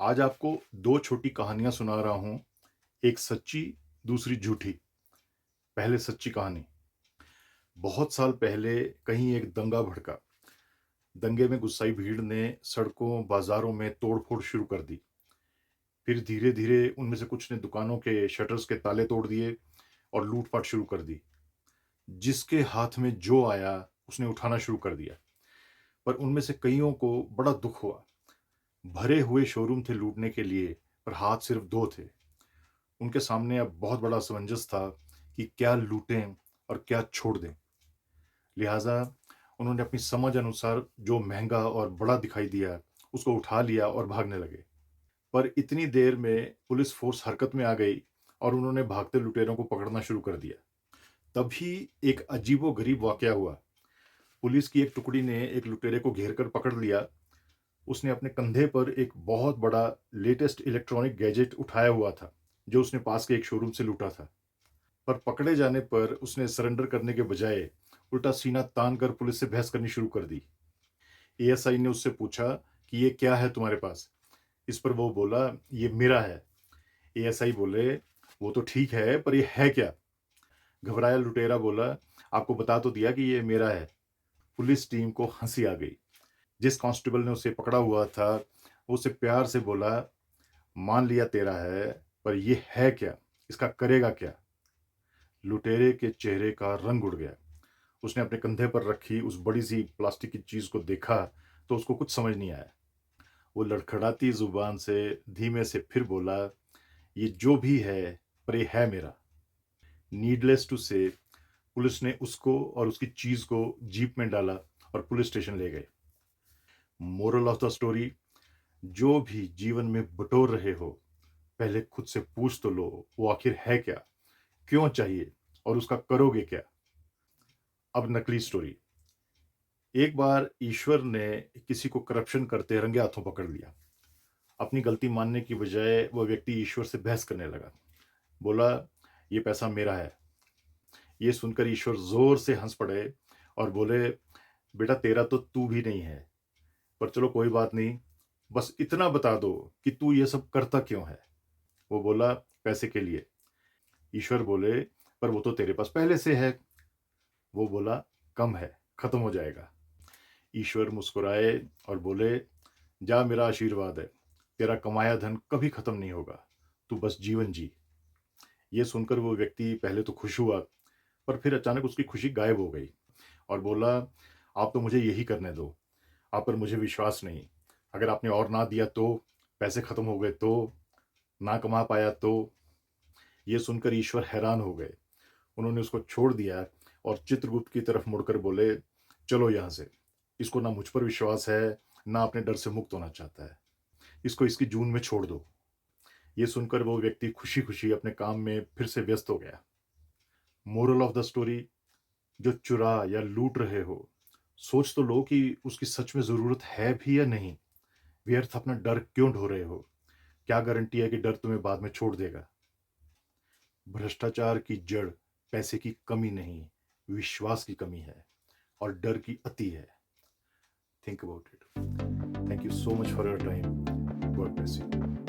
आज आपको 2 छोटी कहानियाँ सुना रहा हूँ, एक सच्ची, दूसरी झूठी। पहले सच्ची कहानी। बहुत साल पहले कहीं एक दंगा भड़का। दंगे में गुस्साई भीड़ ने सड़कों, बाज़ारों में तोड़-फोड़ शुरू कर दी। फिर धीरे-धीरे उनमें से कुछ ने दुकानों के शटर्स के ताले तोड़ दिए और लूट-पाट शुरू कर दी। जिसके हाथ में जो आया, उसने उठाना शुरू कर दिया। पर उनमें से कइयों को बड़ा दुःख हुआ। भरे हुए शोरूम थे लूटने के लिए, पर हाथ सिर्फ 2 थे। उनके सामने अब बहुत बड़ा असमंजस था कि क्या लूटें और क्या छोड़ दें। लिहाजा उन्होंने अपनी समझ अनुसार जो महंगा और बड़ा दिखाई दिया, उसको उठा लिया और भागने लगे। पर इतनी देर में पुलिस फोर्स हरकत में आ गई और उन्होंने भागते लुटेरों को पकड़ना शुरू कर दिया। तभी एक अजीबो-गरीब वाकया हुआ। पुलिस की एक टुकड़ी ने एक लुटेरे को घेर कर पकड़ लिया। उसने अपने कंधे पर एक बहुत बड़ा लेटेस्ट इलेक्ट्रॉनिक गैजेट उठाया हुआ था, जो उसने पास के एक शोरूम से लूटा था। पर पकड़े जाने पर उसने सरेंडर करने के बजाय उल्टा सीना तान कर पुलिस से बहस करनी शुरू कर दी। एएसआई ने उससे पूछा कि ये क्या है तुम्हारे पास? इस पर वो बोला, ये मेरा है। एएसआई बोले, वो तो ठीक है, पर ये है क्या? घबराया लुटेरा बोला, आपको बता तो दिया कि ये मेरा है। पुलिस टीम को हंसी आ गई। जिस कांस्टेबल ने उसे पकड़ा हुआ था, वो उसे प्यार से बोला, मान लिया तेरा है, पर ये है क्या? इसका करेगा क्या? लुटेरे के चेहरे का रंग उड़ गया। उसने अपने कंधे पर रखी उस बड़ी-सी प्लास्टिक की चीज़ को देखा, तो उसको कुछ समझ नहीं आया। वो लड़खड़ाती ज़ुबान से धीमे से फिर बोला, "ये जो भी है, पर ये है मेरा।" नीडलेस टू से पुलिस ने उसको और उसकी चीज़ को जीप में डाला और पुलिस स्टेशन ले गए। मोरल ऑफ द स्टोरी, जो भी जीवन में बटोर रहे हो, पहले खुद से पूछ तो लो, वो आखिर है क्या? क्यों चाहिए? और उसका करोगे क्या? अब नकली स्टोरी। एक बार ईश्वर ने किसी को करप्शन करते रंगे हाथों पकड़ लिया। अपनी गलती मानने की बजाय वह व्यक्ति ईश्वर से बहस करने लगा। बोला, ये पैसा मेरा है। ये सुनकर ईश्वर जोर से हंस पड़े और बोले, बेटा तेरा तो तू भी नहीं है, पर चलो कोई बात नहीं, बस इतना बता दो कि तू ये सब करता क्यों है? वो बोला, पैसे के लिए। ईश्वर बोले, पर वो तो तेरे पास पहले से है। वो बोला, कम है, खत्म हो जाएगा। ईश्वर मुस्कुराए और बोले, जा मेरा आशीर्वाद है, तेरा कमाया धन कभी खत्म नहीं होगा, तू बस जीवन जी। ये सुनकर वो व्यक्ति पहले तो खुश हुआ, पर फिर अचानक उसकी खुशी गायब हो गई और बोला, आप तो मुझे यही करने दो, आप पर मुझे विश्वास नहीं। अगर आपने और ना दिया तो, पैसे खत्म हो गए तो, ना कमा पाया तो। ये सुनकर ईश्वर हैरान हो गए। उन्होंने उसको छोड़ दिया और चित्रगुप्त की तरफ मुड़कर बोले, चलो यहाँ से। इसको ना मुझ पर विश्वास है, ना अपने डर से मुक्त होना चाहता है। इसको इसकी जून में छोड़ दो। ये सुनकर वो व्यक्ति खुशी-खुशी अपने काम में फिर से व्यस्त हो गया। मोरल ऑफ द स्टोरी, जो चुरा या लूट रहे हो, सोच तो लो कि उसकी सच में ज़रूरत है भी या नहीं। व्यर्थ अपना डर क्यों ढो रहे हो? क्या गारंटी है कि डर तुम्हें बाद में छोड़ देगा? भ्रष्टाचार की जड़ पैसे की कमी नहीं, विश्वास की कमी है और डर की अति है। Think about it. Thank you so much for your time. God bless you.